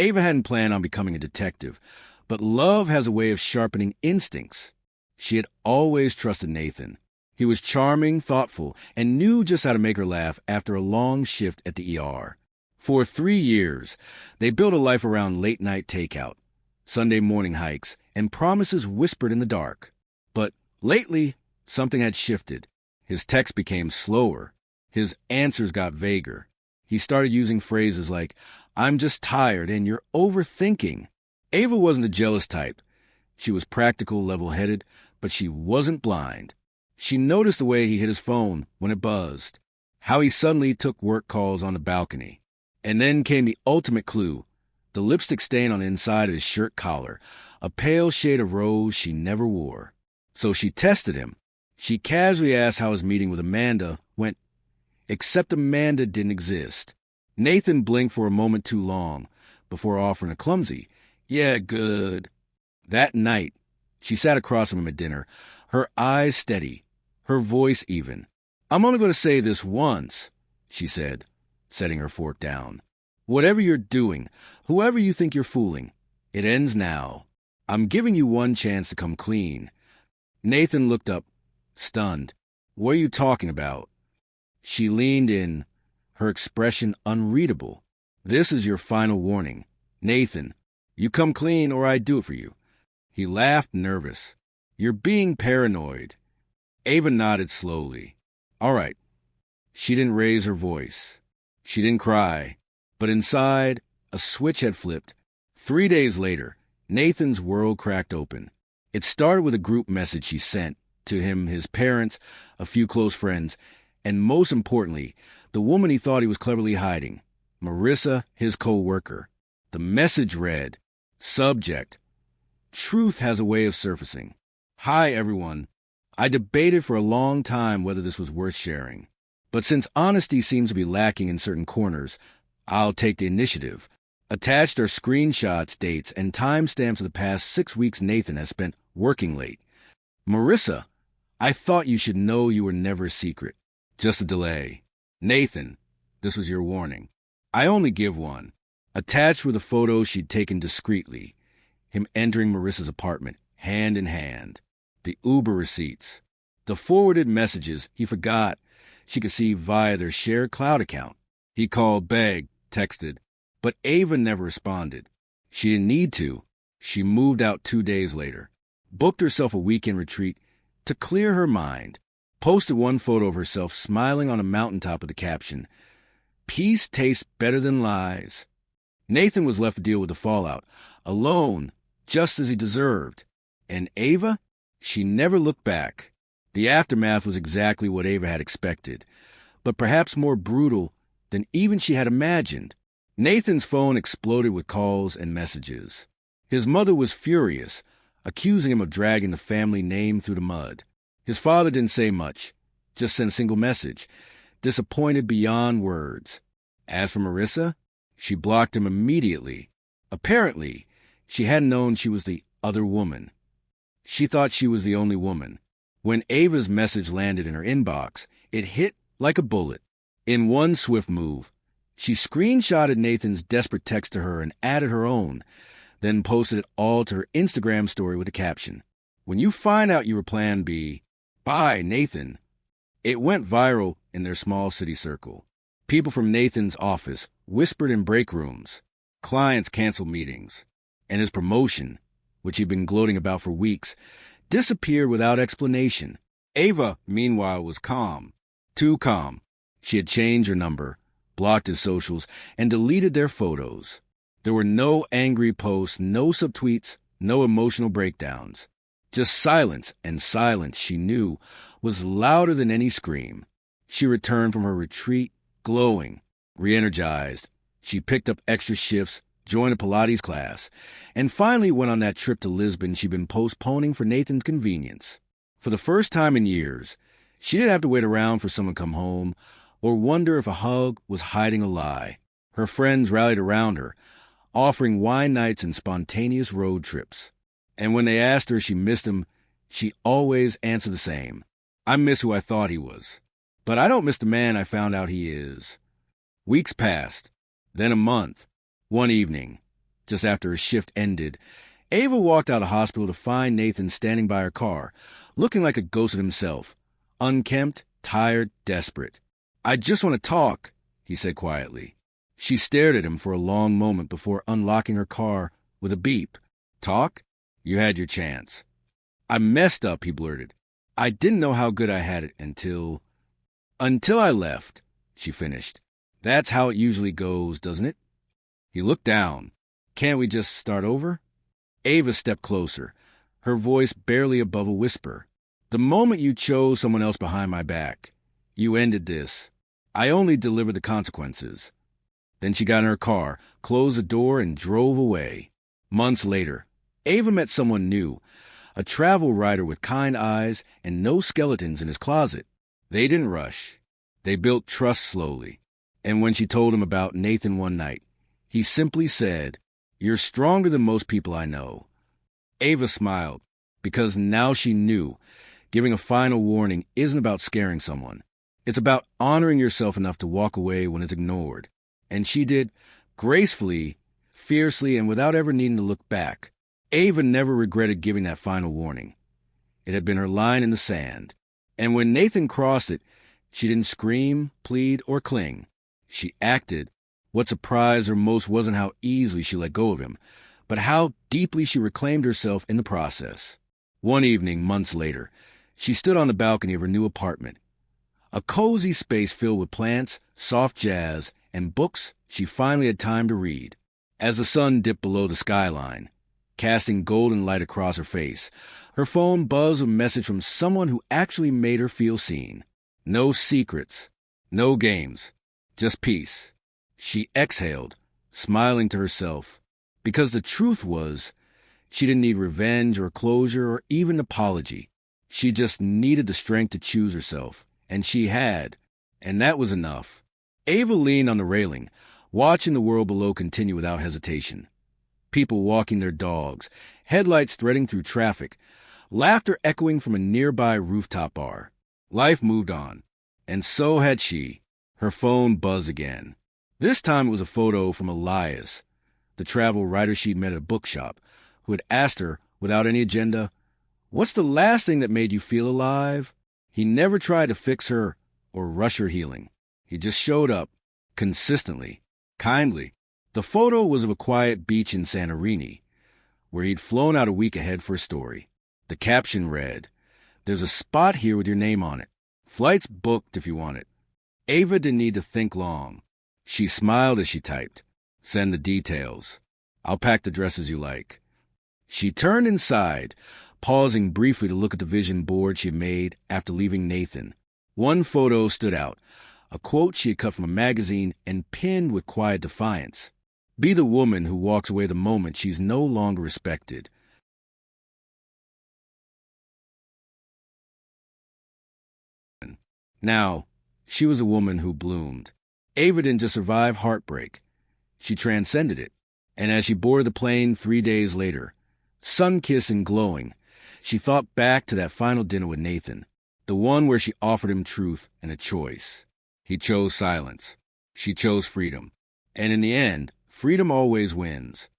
Ava hadn't planned on becoming a detective, but love has a way of sharpening instincts. She had always trusted Nathan. He was charming, thoughtful, and knew just how to make her laugh after a long shift at the ER. For 3 years, they built a life around late-night takeout, Sunday morning hikes, and promises whispered in the dark. But lately, something had shifted. His texts became slower. His answers got vaguer. He started using phrases like, "I'm just tired," and "you're overthinking." Ava wasn't a jealous type. She was practical, level-headed, but she wasn't blind. She noticed the way he hit his phone when it buzzed, how he suddenly took work calls on the balcony. And then came the ultimate clue, the lipstick stain on the inside of his shirt collar, a pale shade of rose she never wore. So she tested him. She casually asked how his meeting with Amanda went, except Amanda didn't exist. Nathan blinked for a moment too long before offering a clumsy, "Yeah, good." That night, she sat across from him at dinner, her eyes steady, her voice even. "I'm only going to say this once," she said, setting her fork down. "Whatever you're doing, whoever you think you're fooling, it ends now. I'm giving you one chance to come clean." Nathan looked up, stunned. "What are you talking about?" She leaned in, her expression unreadable. "This is your final warning. Nathan, you come clean or I do it for you." He laughed, nervous. "You're being paranoid." Ava nodded slowly. "All right." She didn't raise her voice. She didn't cry. But inside, a switch had flipped. 3 days later, Nathan's world cracked open. It started with a group message she sent to him, his parents, a few close friends, and most importantly, the woman he thought he was cleverly hiding, Marissa, his co-worker. The message read, subject, "Truth has a way of surfacing. Hi, everyone. I debated for a long time whether this was worth sharing. But since honesty seems to be lacking in certain corners, I'll take the initiative." Attached are screenshots, dates, and timestamps of the past 6 weeks Nathan has spent working late. "Marissa, I thought you should know you were never a secret. Just a delay. Nathan, this was your warning. I only give one." Attached were the photos she'd taken discreetly. Him entering Marissa's apartment, hand in hand. The Uber receipts. The forwarded messages he forgot she could see via their shared cloud account. He called, begged, texted. But Ava never responded. She didn't need to. She moved out 2 days later. Booked herself a weekend retreat to clear her mind. Posted one photo of herself smiling on a mountaintop with the caption, "Peace tastes better than lies." Nathan was left to deal with the fallout, alone, just as he deserved. And Ava? She never looked back. The aftermath was exactly what Ava had expected, but perhaps more brutal than even she had imagined. Nathan's phone exploded with calls and messages. His mother was furious, accusing him of dragging the family name through the mud. His father didn't say much, just sent a single message, disappointed beyond words. As for Marissa, she blocked him immediately. Apparently, she hadn't known she was the other woman. She thought she was the only woman. When Ava's message landed in her inbox, it hit like a bullet. In one swift move, she screenshotted Nathan's desperate text to her and added her own, then posted it all to her Instagram story with the caption, "When you find out you were Plan B, bye, Nathan." It went viral in their small city circle. People from Nathan's office whispered in break rooms. Clients canceled meetings. And his promotion, which he'd been gloating about for weeks, disappeared without explanation. Ava, meanwhile, was calm. Too calm. She had changed her number, blocked his socials, and deleted their photos. There were no angry posts, no subtweets, no emotional breakdowns. Just silence, and silence, she knew, was louder than any scream. She returned from her retreat, glowing, re-energized. She picked up extra shifts, joined a Pilates class, and finally went on that trip to Lisbon she'd been postponing for Nathan's convenience. For the first time in years, she didn't have to wait around for someone to come home or wonder if a hug was hiding a lie. Her friends rallied around her, offering wine nights and spontaneous road trips. And when they asked her if she missed him, she always answered the same. "I miss who I thought he was. But I don't miss the man I found out he is." Weeks passed, then a month. One evening, just after her shift ended, Ava walked out of hospital to find Nathan standing by her car, looking like a ghost of himself, unkempt, tired, desperate. "I just want to talk," he said quietly. She stared at him for a long moment before unlocking her car with a beep. "Talk? You had your chance." "I messed up," he blurted. "I didn't know how good I had it until I left," she finished. "That's how it usually goes, doesn't it?" He looked down. "Can't we just start over?" Ava stepped closer, her voice barely above a whisper. "The moment you chose someone else behind my back, you ended this. I only delivered the consequences." Then she got in her car, closed the door, and drove away. Months later, Ava met someone new, a travel writer with kind eyes and no skeletons in his closet. They didn't rush. They built trust slowly. And when she told him about Nathan one night, he simply said, "You're stronger than most people I know." Ava smiled, because now she knew giving a final warning isn't about scaring someone. It's about honoring yourself enough to walk away when it's ignored. And she did, gracefully, fiercely, and without ever needing to look back. Ava never regretted giving that final warning. It had been her line in the sand. And when Nathan crossed it, she didn't scream, plead, or cling. She acted. What surprised her most wasn't how easily she let go of him, but how deeply she reclaimed herself in the process. One evening, months later, she stood on the balcony of her new apartment. A cozy space filled with plants, soft jazz, and books she finally had time to read. As the sun dipped below the skyline, casting golden light across her face, her phone buzzed with a message from someone who actually made her feel seen. No secrets, no games, just peace. She exhaled, smiling to herself, because the truth was, she didn't need revenge or closure or even apology. She just needed the strength to choose herself, and she had, and that was enough. Ava leaned on the railing, watching the world below continue without hesitation. People walking their dogs, headlights threading through traffic, laughter echoing from a nearby rooftop bar. Life moved on, and so had she. Her phone buzzed again. This time it was a photo from Elias, the travel writer she'd met at a bookshop, who had asked her, without any agenda, "What's the last thing that made you feel alive?" He never tried to fix her or rush her healing. He just showed up, consistently, kindly. The photo was of a quiet beach in Santorini, where he'd flown out a week ahead for a story. The caption read, "There's a spot here with your name on it. Flight's booked if you want it." Ava didn't need to think long. She smiled as she typed, "Send the details. I'll pack the dresses you like." She turned inside, pausing briefly to look at the vision board she had made after leaving Nathan. One photo stood out, a quote she had cut from a magazine and pinned with quiet defiance. "Be the woman who walks away the moment she's no longer respected." Now, she was a woman who bloomed. Ava didn't just survive heartbreak. She transcended it. And as she boarded the plane 3 days later, sun-kissed and glowing, she thought back to that final dinner with Nathan, the one where she offered him truth and a choice. He chose silence. She chose freedom. And in the end, freedom always wins.